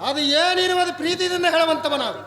ಅದು ಏನಿರುವುದು ಪ್ರೀತಿಯಿಂದ ಹೇಳುವಂತವ ನಾವು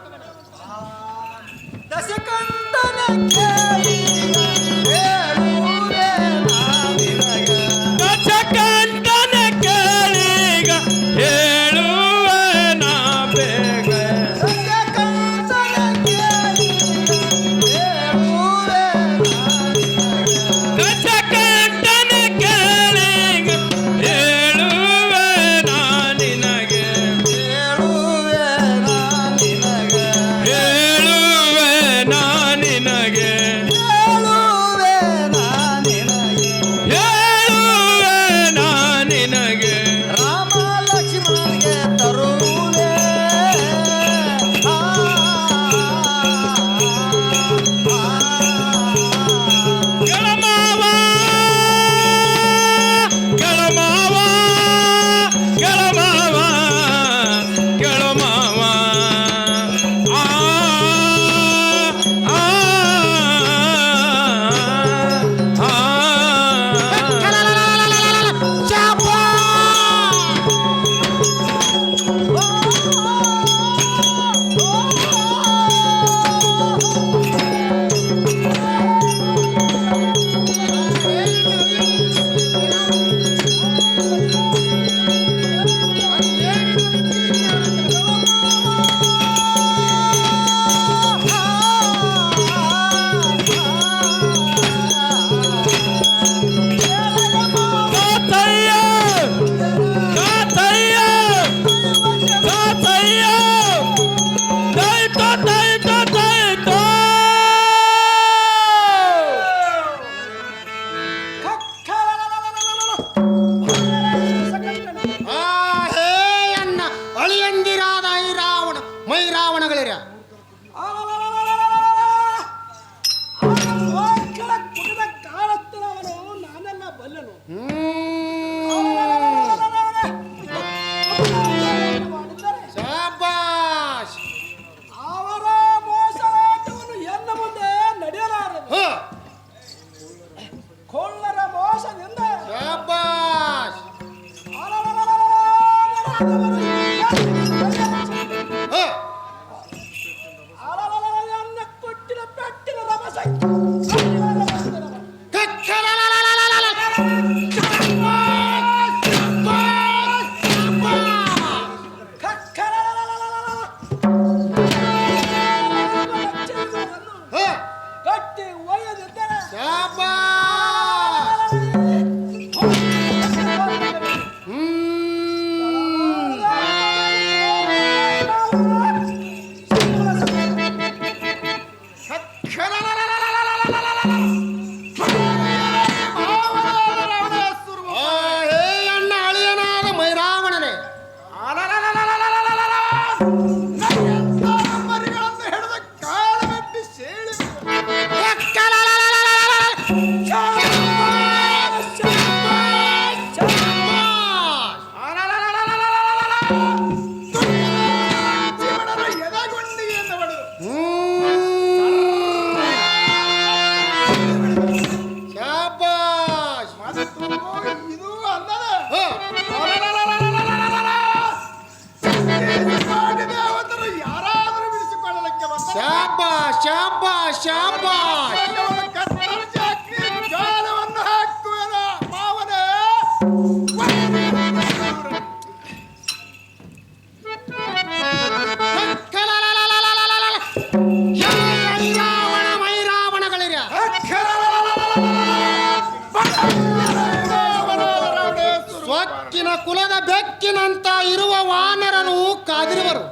ಸ್ವಕ್ಕಿನ ಕುಲದ ಬೆಕ್ಕಿನಂತ ಇರುವ ವಾನರನು ಕಾದಿರುವರು.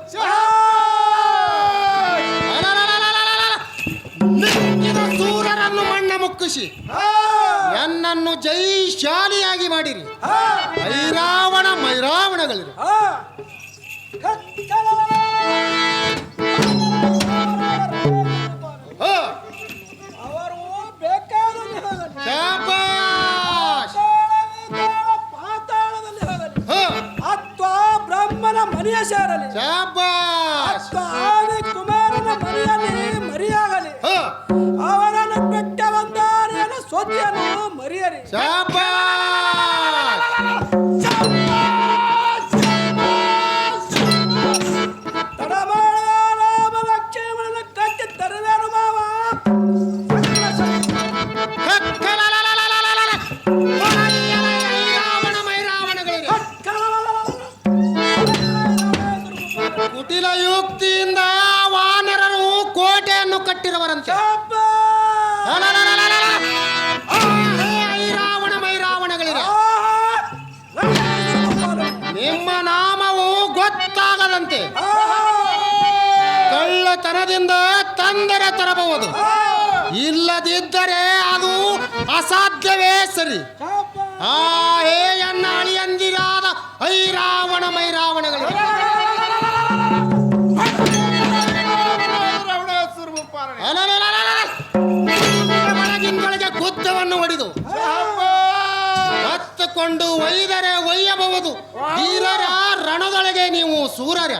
ಸೂರರನ್ನು ಮಣ್ಣ ಮುಕ್ಕಿಸಿ ನನ್ನನ್ನು ಜೈಶಾಲಿಯಾಗಿ ಮಾಡಿರಿ. ಐರಾವಣ ಮೈರಾವಣಗಳಿರು. ಅವರು ಬೇಕಾದ ಪಾತಾಳದಲ್ಲಿ ಅಥವಾ ಬ್ರಹ್ಮನ ಮನೆಯ ಸೇರಲಿ, ಆದಿ ಕುಮಾರನ ಮನೆಯಲ್ಲಿ ಮರಿಯಾಗಲಿ. ಶಾಬಾಷ್. ರಾಮ ಲಕ್ಷ್ಮಣನ ಕಟ್ಟಿ ತರುವೇನು ಮಾವ. ರಾವಣ ಮೈರಾವಣಗಳಿವೆ. ಕುಟಿಲ ಯುಕ್ತಿಯಿಂದ ವಾನರರು ಕೋಟೆಯನ್ನು ಕಟ್ಟಿರುವರಂತೆ. ರಾವಣ ಮೈರಾವಣಗಳಿವೆ. ನಿಮ್ಮ ನಾಮವು ಗೊತ್ತಾಗದಂತೆ ಕಳ್ಳತನದಿಂದ ತಂದರೆ ತರಬಹುದು, ಇಲ್ಲದಿದ್ದರೆ ಅದು ಅಸಾಧ್ಯವೇ ಸರಿ. ಆ ಹೇ ಎನ್ನ ಅಳಿಯಂದಿರಾದ ಐರಾವಣ ಮೈರಾವಣಗಳಿವೆ. ಒಳಗಿನೊಳಗೆ ಗುದ್ದವನ್ನು ಹೊಡೆದು ಹತ್ತುಕೊಂಡು ಒಯ್ದರೆ ಒಯ್ಯಬಹುದು. ಧೀರರ ರಣದೊಳಗೆ ನೀವು ಸೂರರ.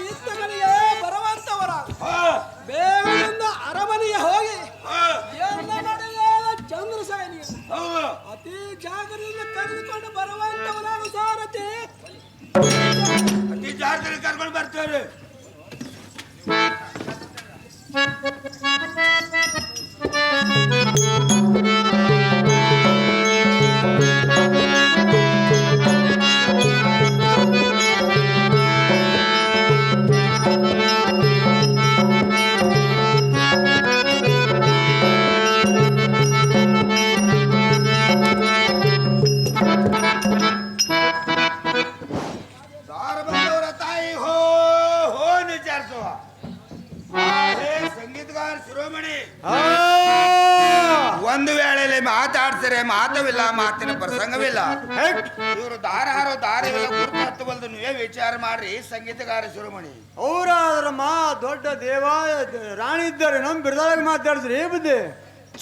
ಇದ್ದಗಳಿಗೆ ಬರುವಂತವರ ಬೇಗದಿಂದ ಅರಮನೆಗೆ ಹೋಗಿ ಎಲ್ಲ ನಡೆಯಾದ ಚಂದ್ರಸೇನಿ ಅತಿ ಜಾಗರಿಂದ ಕರೆದುಕೊಂಡು ಬರುವಂತವನಾನು ಸಾರಥಿ. ಅತಿ ಜಾಗದಲ್ಲಿ ಕರ್ಕೊಂಡು ಬರ್ತಾರೆ. ಒಂದು ವೇಳೆಯಲ್ಲಿ ಮಾತಾಡ್ತಾರೆ, ಮಾತವಿಲ್ಲ, ಮಾತಿನ ಪ್ರಸಂಗವಿಲ್ಲ. ಇವರು ದಾರ ಹಾರೋ ದಾರಿಲ್ಲ, ಗುರುತು ಹತ್ತಬಲ್ದು ನೀವೇ ವಿಚಾರ ಮಾಡ್ರಿ. ಸಂಗೀತಗಾರ ಶಿರೋಮಣಿ ಅವರಾದ್ರಮ್ಮ ದೊಡ್ಡ ದೇವ ರಾಣಿ ಇದ್ದಾರೆ, ನಮ್ ಬಿಡದಾಗ ಮಾತಾಡಿದ್ರಿ ಬುದ್ಧಿ.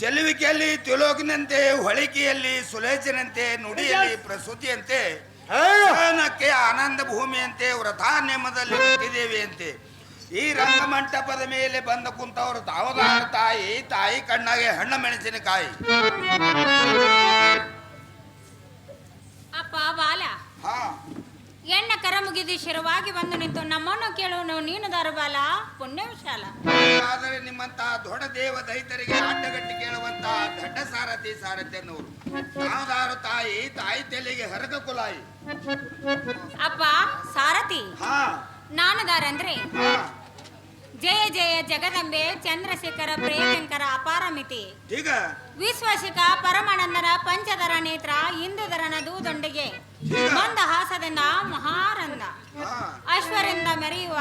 ಚೆಲ್ಲುವಿಕೆಯಲ್ಲಿ ತಿಲೋಕಿನಂತೆ, ಹೊಳಿಕೆಯಲ್ಲಿ ಸುಲೇಚನಂತೆ, ನುಡಿಯಲ್ಲಿ ಪ್ರಸೂತಿಯಂತೆ, ಕ್ಕೆ ಆನಂದ ಭೂಮಿಯಂತೆ, ವ್ರತಾ ನೇಮದಲ್ಲಿ ದೇವಿಯಂತೆ ಈ ರಂಗಮಂಟಪದ ಮೇಲೆ ಬಂದ ಕುಂತವರು ತಾವದಾರ ತಾಯಿ. ತಾಯಿ ಕಣ್ಣಾಗೆ ಹಣ್ಣ ಮೆಣಸಿನಕಾಯಿ. ಅಪ್ಪ ಬಾಲ, ಎಣ್ಣ ಕರ ಮುಗಿದು ಶಿರವಾಗಿ ಬಂದು ನಿಂತು ನಮ್ಮನ್ನು ಕೇಳುವನು ನೀನು ದಾರು ಬಾಲ, ಪುಣ್ಯವಿಶಾಲ. ಆದರೆ ನಿಮ್ಮಂತ ದೊಡ್ಡ ದೇವ ದೈತರಿಗೆ ಅಡ್ಡಗಟ್ಟಿ ಕೇಳುವಂತ ದಡ್ಡ ಸಾರಥಿ ಸಾರಥ್ಯನವರು ತಾವದಾರು ತಾಯಿ. ತಾಯಿ ತೆಲಿಗೆ ಹರಕ ಕುಲಾಯಿ. ಅಪ್ಪ ಸಾರಥಿ, ನಾನು ದಾರಂದ್ರೆ ಜಯ ಜಯ ಜಗದಂಬೆ ಚಂದ್ರಶೇಖರ ಪ್ರಿಯಂಕರ ಅಪಾರಮಿತಿ ಈಗ ವಿಶ್ವಶಿಕ ಪರಮಾನಂದರ ಪಂಚಧರ ನೇತ್ರ ಇಂದುಧರನ ದೂದೊಂಡಿಗೆ ಮಂದಹಾಸದಿಂದ ಮಹಾರಂದ ಐಶ್ವರ್ಯದಿಂದ ಮೆರೆಯುವ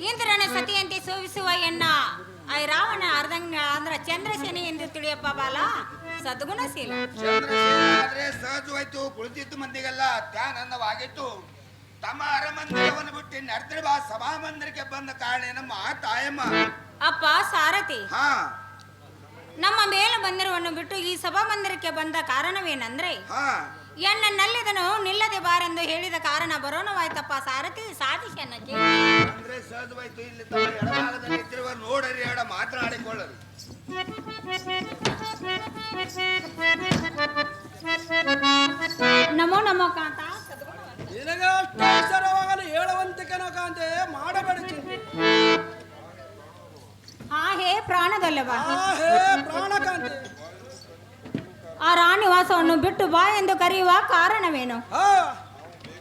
ಇಂದ್ರನ ಸತಿಯಂತೆ ಶೋಭಿಸುವ ಎನ್ನ ಐರಾವಣ ಅರ್ಧಂಗ ಅಂದ್ರ ಚಂದ್ರಸೇನೆ ಎಂದು ತಿಳಿಯಪ್ಪ ಬಾಲ, ಸದ್ಗುಣಶೀಲ. ಚಂದ್ರಶೇಖರ ಸಹಜವಾಯ್ತು. ಕುಳಿತಿದ್ದು ಮಂದಿಗೆಲ್ಲ ಅತ್ಯಾನಂದವಾಗಿತ್ತು. ತಮ್ಮ ಅರಮಂದಿರವನ್ನು ಬಿಟ್ಟು ನಡೆದ್ರೆ ಬಾ ಸಭಾ ಮಂದಿರಕ್ಕೆ ಬಂದ ಕಾರಣ ನಮ್ಮ ತಾಯಮ್ಮ. ಅಪ್ಪ ಸಾರಥಿ, ನಮ್ಮ ಮೇಲೆ ಬಂದಿರುವನ್ನು ಬಿಟ್ಟು ಈ ಸಭಾ ಮಂದಿರಕ್ಕೆ ಬಂದ ಕಾರಣವೇನೆಂದ್ರೆ ಎನ್ನಲ್ಲಿದನು ನಿಲ್ಲದೆ ಬಾರೆಂದು ಹೇಳಿದ ಕಾರಣ ಬರೋಣವಾಯ್ತಪ್ಪ ಸಾರಥಿ. ಸಾಧಿಸನ್ನ ಅಂದ್ರೆ ಸಹಜವಾಯ್ತು. ಇಲ್ಲಿ ತಮ್ಮ ಎಡಭಾಗದಲ್ಲಿ ಇದ್ದಿರುವ ನೋಡರಿ, ಎಡ ಮಾತನಾಡಿಕೊಳ್ಳರಿ. ನಮೋ ನಮೋ ಕಾಂತ. ನಿನಗೆ ಅಷ್ಟೇಶ್ವರವಾಗಲು ಹೇಳುವಂತಿಕೆನೋ ಕಾಂತೆ, ಮಾಡಬೇಡ ಚಿಂತೆ. ಹಾ ಹೇ ಪ್ರಾಣದಲ್ಲವ, ಹೇ ಪ್ರಾಣಕಾಂತಿ, ಆ ರಾಣಿವಾಸವನ್ನು ಬಿಟ್ಟು ಬಾ ಎಂದು ಕರೆಯುವ ಕಾರಣವೇನು?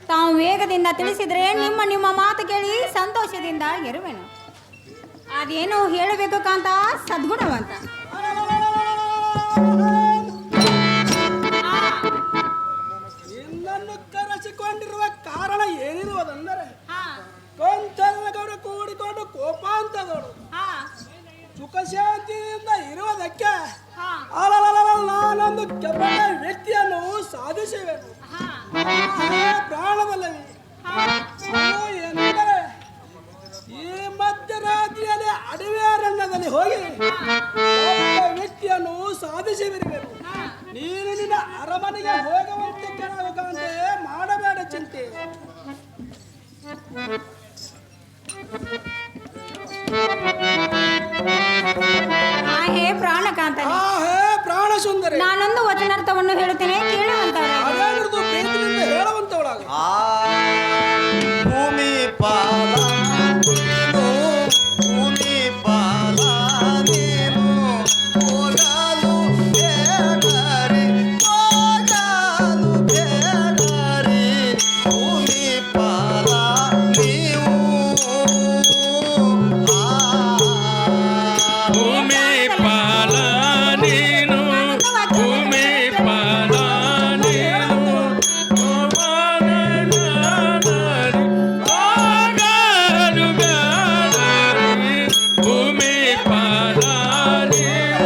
ತಾವು ವೇಗದಿಂದ ತಿಳಿಸಿದ್ರೆ ನಿಮ್ಮ ನಿಮ್ಮ ಮಾತು ಕೇಳಿ ಸಂತೋಷದಿಂದ ಇರುವೆನು. ಅದೇನು ಹೇಳಬೇಕು ಕಾಂತ, ಸದ್ಗುಣವಂತ. ಅಲಲಲಲ, ನಾನೊಂದು ಕೆಬ್ಬಳ ವ್ಯಕ್ತಿಯನ್ನು ಸಾಧಿಸುವೆನು. ಪ್ರಾಣವಲ್ಲವೇ ಅದು ಎಂದರೆ ಈ ಮಧ್ಯರಾತ್ರಿಯಲ್ಲಿ ಅಡವಿ ಅರಣ್ಯದಲ್ಲಿ ಹೋಗಿ ಒಬ್ಬ ವ್ಯಕ್ತಿಯನ್ನು ಸಾಧಿಸಿ ಬರುವೆನು. ನೀನು ನಿನ್ನ ಅರಮನೆಗೆ ಹೋಗುವಂತೆ ಕೆಲವೊಂದೇ ಮಾಡಬೇಡ ಚಿಂತೆ. ಹೇ ಪ್ರಾಣಕಾಂತನೇ, ಹೇ ಪ್ರಾಣ ಸುಂದರಿ, ನಾನೊಂದು ವಚನಾರ್ಥವನ್ನು ಹೇಳುತ್ತೇನೆ, ಕೇಳುವಂತವರ ಅದೇನಿರುವುದು ಪ್ರೀತಿಯಿಂದ ಹೇಳುವಂತವಳಾಗ. ಭೂಮಿ ಪಾಲ ನೀನು, ಭೂಮಿ ಪಾಲ ನೀನು, ಹೋಗಲು ಬೇಡರಿ, ಹೋಗಲು ಬೇಡರಿ, ಭೂಮಿ ಪಾಲ ನೀವು. ಭೂಮಿ ಪಾಲ ನೀನು, ಭೂಮಿ ಪಾಲ ನೀನು, ಹೋಗಲು ಬೇಡರಿ, ಭೂಮಿ ಪಾಲ ನೀವು.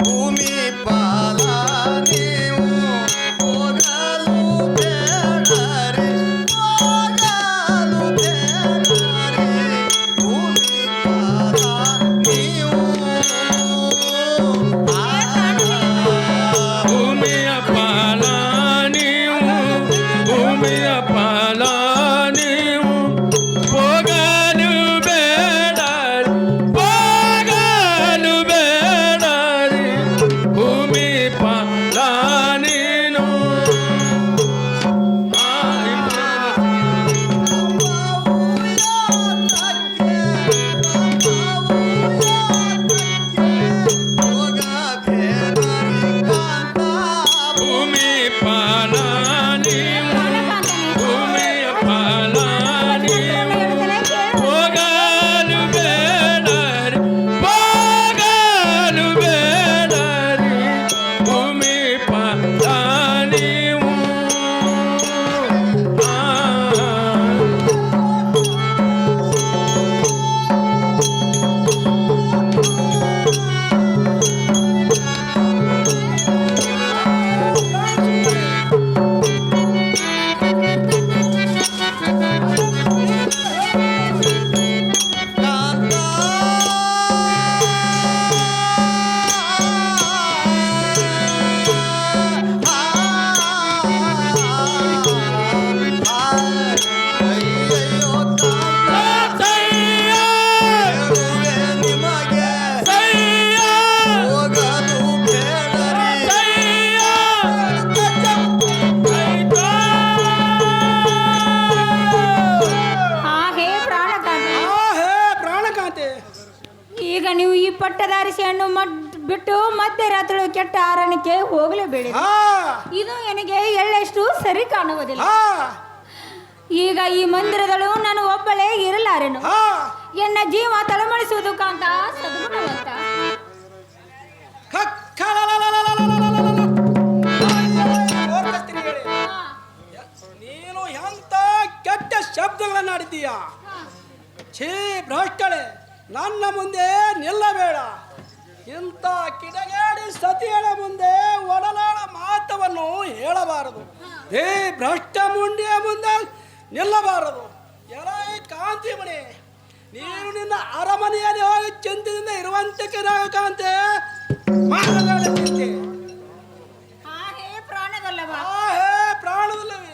ಭೂಮಿ ಪಾಲ ನೀವು, ಹೋಗಲು ಬೇಡರಿ, ಹೋಗಲು ಬೇಡರಿ, ಭೂಮಿ ಪಾಲ ನೀವು. ಭೂಮಿಯ ಪಾಲ ನೀವು, ಭೂಮಿಯ ಪಾಲ ನೀವು, ಹೋಗಲು ಬೇಡರಿ, ಹೋಗಲು ಬೇಡರಿ, ಭೂಮಿ ಪಾಲ ನೀನು. ಭೂಮಿ ಪಾಲ ನೀವು, ಭೂಮಿಯ ಪಾಲ ನೀವು, ಹೋಗಲು ಬೇಡರಿ, ಹೋಗಲು ಬೇಡರಿ, ಭೂಮಿ ಪಾಲ ನೀವು. ಹೇ ಪ್ರಾಣಕಾಂತ, ಹೇ ಪ್ರಾಣಕಾಂತೆ, ಈಗ ನೀವು ಈ ಪಟ್ಟದಾರಿಸಿಯನ್ನು ಬಿಟ್ಟು ಮಧ್ಯರಾತ್ರಿ ಕೆಟ್ಟ ಅರಣ್ಯಕ್ಕೆ ಹೋಗಲೇಬೇಡಿ. ಇದು ನನಗೆ ಎಳ್ಳಷ್ಟು ಸರಿ ಕಾಣುವುದಿಲ್ಲ. ಈಗ ಈ ಮಂದಿರದಳು ನಾನು ಒಬ್ಬಳೇ ಇರಲಾರೆನು. ಎನ್ನ ಜೀವ ತಳಮಳಿಸುವುದು ಕಾಂತ ಸದ್ಗುಣವಂತ. ನೀನು ಎಂತ ಕೆಟ್ಟ ಶಬ್ದಗಳನ್ನು ಆಡಿದ್ದೀಯ. ಛೀ ಭ್ರಷ್ಟಳೆ, ನನ್ನ ಮುಂದೆ ನಿಲ್ಲಬೇಡ. ಇಂಥ ಕಿಡಗಾಡಿ ಸತಿಯಳ ಮುಂದೆ ಒಡಲಾಡ ಮಾತವನ್ನು ಹೇಳಬಾರದು. ಹೇ ಭ್ರಷ್ಟ ಮುಂಡಿಯ ಮುಂದೆ ನಿಲ್ಲಬಾರದು. ಎಲೈ ಕಾಂತಿ ಮಣಿ, ನೀನು ನಿನ್ನ ಅರಮನೆಯಲ್ಲಿ ಹೋಗಿ ಚಿಂತೆಯಿಂದ ಇರುವಂತೆ ಕಾಂತೆ ಮಾಡಬೇಡ ಚಿಂತೆ. ಹೇ ಪ್ರಾಣದಲ್ಲವ, ಹೇ ಪ್ರಾಣದಲ್ಲವೇ,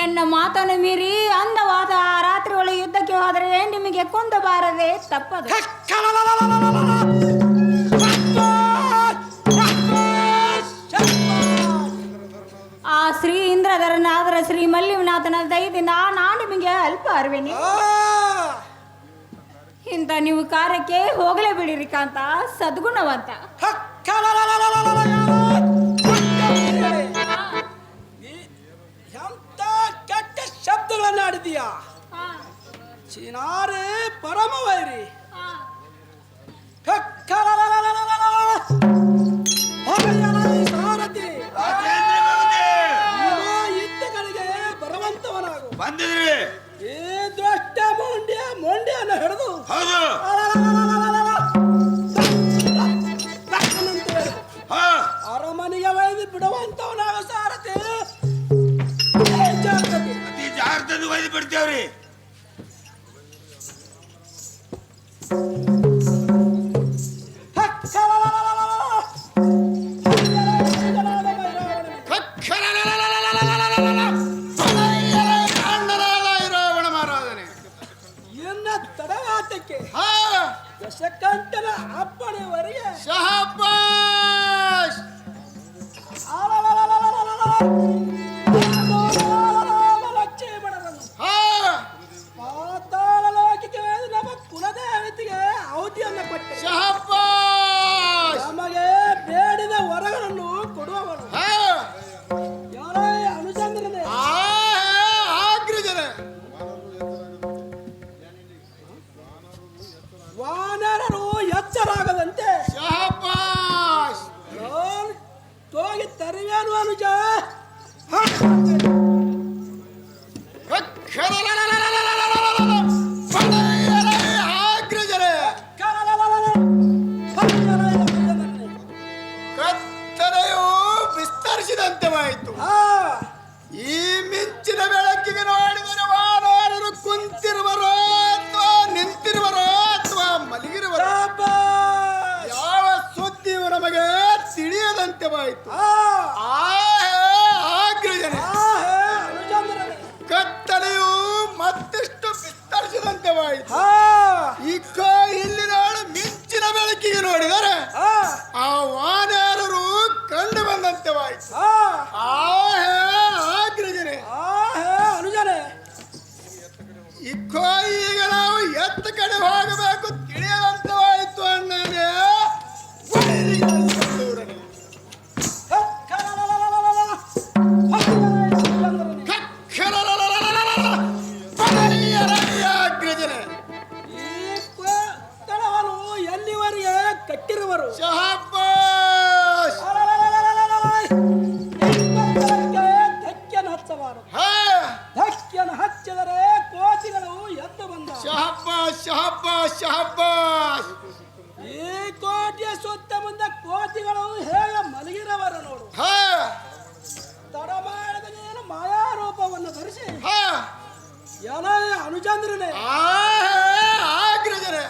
ಎನ್ನ ಮಾತನ್ನು ಮೀರಿ ಅಂದವಾದ ಆ ರಾತ್ರಿ ಒಳಗೆ ಯುದ್ಧಕ್ಕೆ ಹೋದರೆ ನಿಮಗೆ ಕೊಂದು ಬಾರದೆ ತಪ್ಪದು. ಆ ಶ್ರೀ ಇಂದ್ರಧರನಾದರ ಶ್ರೀ ಮಲ್ಲಿನಾಥನ ದಯದಿಂದ ನಾನು ನಿಮಗೆ ಅಲ್ಪ ಅರಿವೇನಿ. ಇಂಥ ನೀವು ಕಾರ್ಯಕ್ಕೆ ಹೋಗಲೇ ಬಿಡಿರಿ ಕಾಂತ ಸದ್ಗುಣವಂತ. ಎಂತ ಕೆಟ್ಟ ಶಬ್ದಗಳನ್ನು ಆಡಿದೀಯ. ಚಿನಾರೆ ಪರಮ ವೈರಿ. ಸಾರಥಿ, ರಾಜೇಂದ್ರ ಭವತಿ, ಯುದ್ಧಗಳಿಗೆ ಬರುವಂತವನಾಗು. ಬಂದಿದ್ರಿ ಹೊಡೆದು ಬಿಡ್ತೇವ್ರಿ. ರಾವಣ ಮಹಾರಾಜನೇ, ಎನ್ನ ತಡವಾತಕ್ಕೆ ಹಾ ದಶಕಂಠನ ಅಪ್ಪಣೆವರೆಗೆ ಶಹಬ್ಬಾಸ್ ಲಕ್ಷ್ಮಣರನ್ನು ಹಾ ಪಾತಾಳ ಲೋಕಕ್ಕೆ ನಮ್ಮ ಕುಲದೇವತೆಗೆ ಔತಿಯನ್ನು ಕೊಟ್ಟೆ. ಶಹಬ್ಬಾಸ್ ನಮಗೆ ಬೇಡಿದ ವರಗಳನ್ನು ಕೊಡುವವನು ಹಾ ಯಾರೇ ಅನುಚಂದ್ರನೇ. ಆಗ್ರಜನೆ ವಾನರರು ಎಚ್ಚರಾಗದಂತೆ ಶಹಬ್ಬಾಸ್ ನಾನು ಹೋಗಿ ತರುವೇನು ಅನುಜ. ಆಗ್ರಜನೆ ಕತ್ತಲೆಯು ವಿಸ್ತರಿಸಿದಂತೆವಾಯಿತು. ಈ ಮಿಂಚಿನ ಬೆಳಕಿಗೆ ನೋಡಿದರೆ ವಾನರರು ಕುಂತಿರುವರೋ ಅಥವಾ ನಿಂತಿರುವರೋ ಅಥವಾ ಮಲಗಿರುವರೋ ಯಾವ ಸುದ್ದಿಯು ನಮಗೆ ತಿಳಿಯದಂತೆವಾಯಿತು. ಆಗ್ರಜನೆ ಕತ್ತಲೆಯು ಮತ್ತಿಷ್ಟು ವಿಸ್ತರಿಸಿದಂತೆವಾಯಿತು. ಈಗ ಇಲ್ಲಿ ನಾಡು ಮಿಂಚಿನ ಬೆಳಕಿಗೆ ನೋಡಿದರೆ ಆ ವಾನರರು ಕಂಡು ಬಂದಂತೆವಾಯಿತು. ಆಗ್ರಜನೆ ಅನುಜನೇ ಇಕ್ಕೋ ಈಗ ನಾವು ಎತ್ತ ಕಡೆ ಹೋಗಬೇಕು ತಿಳಿಯದಂತವಾಯಿತು ಅಣ್ಣನೇ. ಆಗ್ರಜನೆ ಈ ಸ್ಥಳವನ್ನು ಎಲ್ಲಿವರೆಗೆ ಕಟ್ಟಿರುವರು? ಶಹಬ್ಬಾಸ್ ಧಕ್ಕೆಯನ್ನು ಹಚ್ಚಬಾರದು. ಹಾ ಧಕ್ಕೆಯನ್ನು ಹಚ್ಚಿದರೆ ಕೋತಿಗಳು ಎದ್ದು ಬಂದ. ಶಹಬ್ಬಾಸ್ ಶಹಬ್ಬಾಸ್ ಶಹಬ್ಬಾಸ್ ಈ ಕೋಟೆಯ ಸುತ್ತ ಮುಂದೆ ಕೋತಿಗಳು ಹೇಗೆ ಮಲಗಿರವರು ನೋಡು. ಹಾ ತಡ ಮಾಡಿದ ನೀನು ಮಾಯಾರೂಪವನ್ನು ಧರಿಸಿ ಹಾ ಎಲ ಅನುಚಂದ್ರನೇ ಆಗ್ರಜನೆ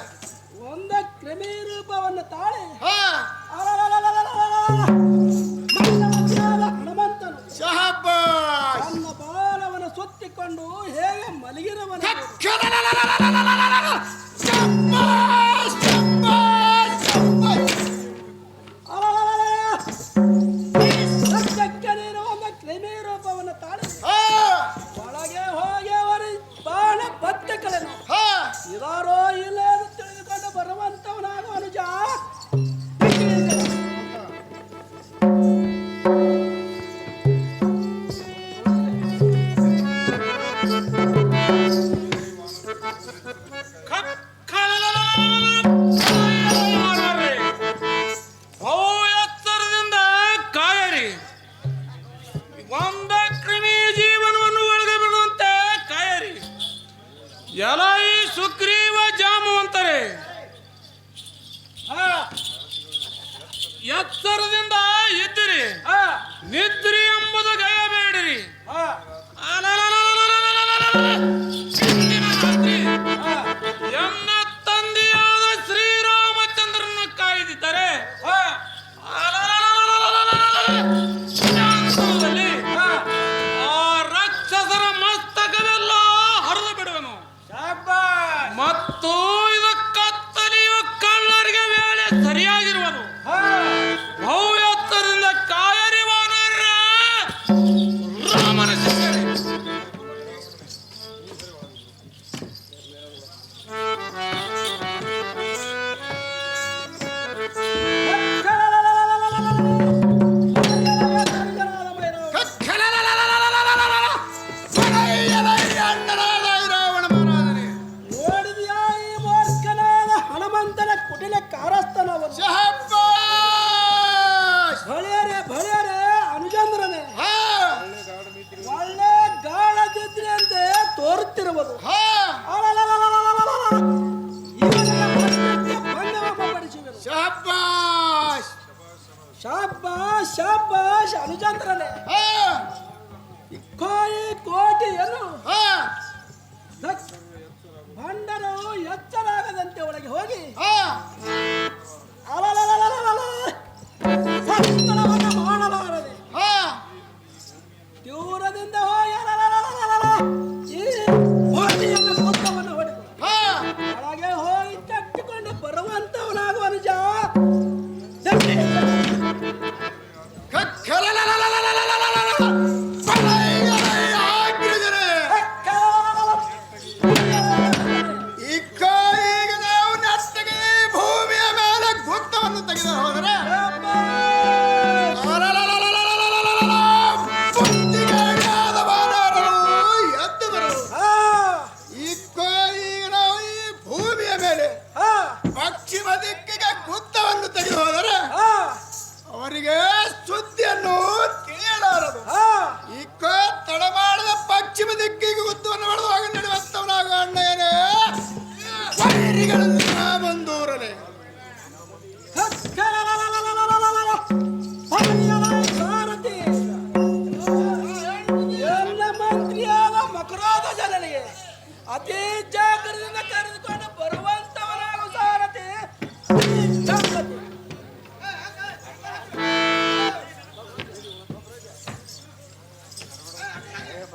ಒಂದ ಕ್ರಿಮಿ ರೂಪವನ್ನು ತಾಳಿ ಹಾ ಹನುಮಂತನು ಶಹಬ್ಬಾಸ್ ತನ್ನ ಬಾಲವನ್ನು ಸುತ್ತಿಕೊಂಡು ಹೇಗೆ ಮಲಗಿರವನು. ಶಹಬ್ಬಾಸ್ ಶಹಬ್ಬಾಸ್ ಶಹಬ್ಬಾಸ್ ಸತ್ಯಕ್ಕೆ ನೀನು ಒಂದು ಕ್ರಿಮಿ ರೂಪವನ್ನು ತಾಳಿ ಹಾ ಒಳಗೆ ಹೋಗಿ ಅವರ ಬಾಣ ಬತ್ತಕಳನು ಹಾ ಇದಾರೋ ಇಲ್ಲ ಎಂದು ತಿಳಿದುಕೊಂಡು ಬರುವಂತವನಾಗ ಅನುಜ. ಎತ್ತರದಿಂದ ಕಾಯರಿ. ಒಂದ ಕ್ರಿಮಿ ಜೀವನವನ್ನು ಒಳಗೆ ಬಿಡುವಂತೆ ಕಾಯರಿ. ಎಲ್ಲ ಈ ಸುಗ್ರೀವ ಜಾಮವಂತರೇ, ಎತ್ತರದಿಂದ ಎದ್ದಿರಿ, ನಿದ್ರಿ ಎಂಬುದು ಗಯಬೇಡಿರಿ. ಇಂದಿನ ರಾತ್ರಿ ಎನ್ನ ತಂದೆಯಾದ ಶ್ರೀರಾಮಚಂದ್ರನ ಕಾಯ್ದಿದ್ದರೆ ಆ ರಾಕ್ಷಸರ ಮಸ್ತಕವೆಲ್ಲ ಹರಿದು ಬಿಡುವನು. ಮತ್ತು ಇದು ಕತ್ತಲೆಯು ಕಳ್ಳರಿಗೆ ವೇಳೆ ಸರಿಯಾಗಿರುವುದು. ಭವ್ಯತ್ತರಿಂದ ಕಾಯರಿವಾನರ ರಾಮನ ಶಿಷ್ಯರೇ. ಅಣ್ಣನಾದ ರಾವಣ ಮಹಾರಾಜನೇ ನೋಡಿದ್ಯಾ ಈ ಮೂರ್ಖನಾದ ಹನುಮಂತನ ಕುಟಿಲ ಕಾರಸ್ಥನವನ್ನು. ಶಹಬ್ಬಾಸ್ ಭಳ್ಯರೆ ಅನುಚಂದ್ರನೇ ಹಾ ಒಳ್ಳೆ ಗಾಢದಿದ್ರೆ ಅಂತೆ ತೋರುತ್ತಿರುವುದು. ಹಾ ಭಂಗಪಡಿಸುವರು. ಶಹಬ್ಬಾಸ್ ಶಾಬಾಷ್ ಶಾಬಾಷ್ ಅನುಚಂದ್ರನೇ ಹಾ ಕೋಟಿ ಕೋಟಿಯನ್ನು ಹಾ ಒಳಗೆ ಹೋಗಿ ಹಾ ಸಂಕಲವನ್ನು ಮಾಡಲಾರದೆ ಹಾ ದೂರದಿಂದ ಹೋಗಿ ಈ ಕೋಟೆಯನ್ನು ಮೊತ್ತವನ್ನು ಹೊಡೆದು ಹಾ ಒಳಗೆ ಹೋಗಿ ತಟ್ಟಿಕೊಂಡು ಬರುವಂತವನಾಗುವ ನಿಜ. ಈಗ ನಾವು ನೆಟ್ಟಗೆ ಭೂಮಿಯ ಮೇಲೆ ಗುತ್ತವನ್ನು ತೆಗೆದು ಹೋದರೆ ಬುದ್ಧಿಗಾಡಿಯಾದ ಮಾನವರು ಎದ್ದು ಬರಲು ಈಗ ನಾವು ಈ ಭೂಮಿಯ ಮೇಲೆ ಪಶ್ಚಿಮ ದಿಕ್ಕಿಗೆ ಗುತ್ತವನ್ನು ತೆಗೆದು ಹೋದರೆ ಅವರಿಗೆ ಸುದ್ದಿಯನ್ನು ತಿಳಿಯಲಾರದು. ಈಗ ತಡ ಮಾಡದ ಪಶ್ಚಿಮ ದಿಕ್ಕಿಗೆ ಗುತ್ತವನ್ನು ಮಾಡುವಾಗ ನಡೆಯುವಂತವನಾಗ ಅಣ್ಣಯ್ಯನೇ ವೈರಿಗಳಿಂದ ಬಂದೂರನೆ ಸಾರಥಿ ಎಲ್ಲ ಮಂತ್ರಿಯಾದ ಮಕರಾದ ಜನರಿಗೆ ಅತಿ ಜಾಗ್ರತೆಯಿಂದ ಕರೆದುಕೊಂಡು ಬರುವ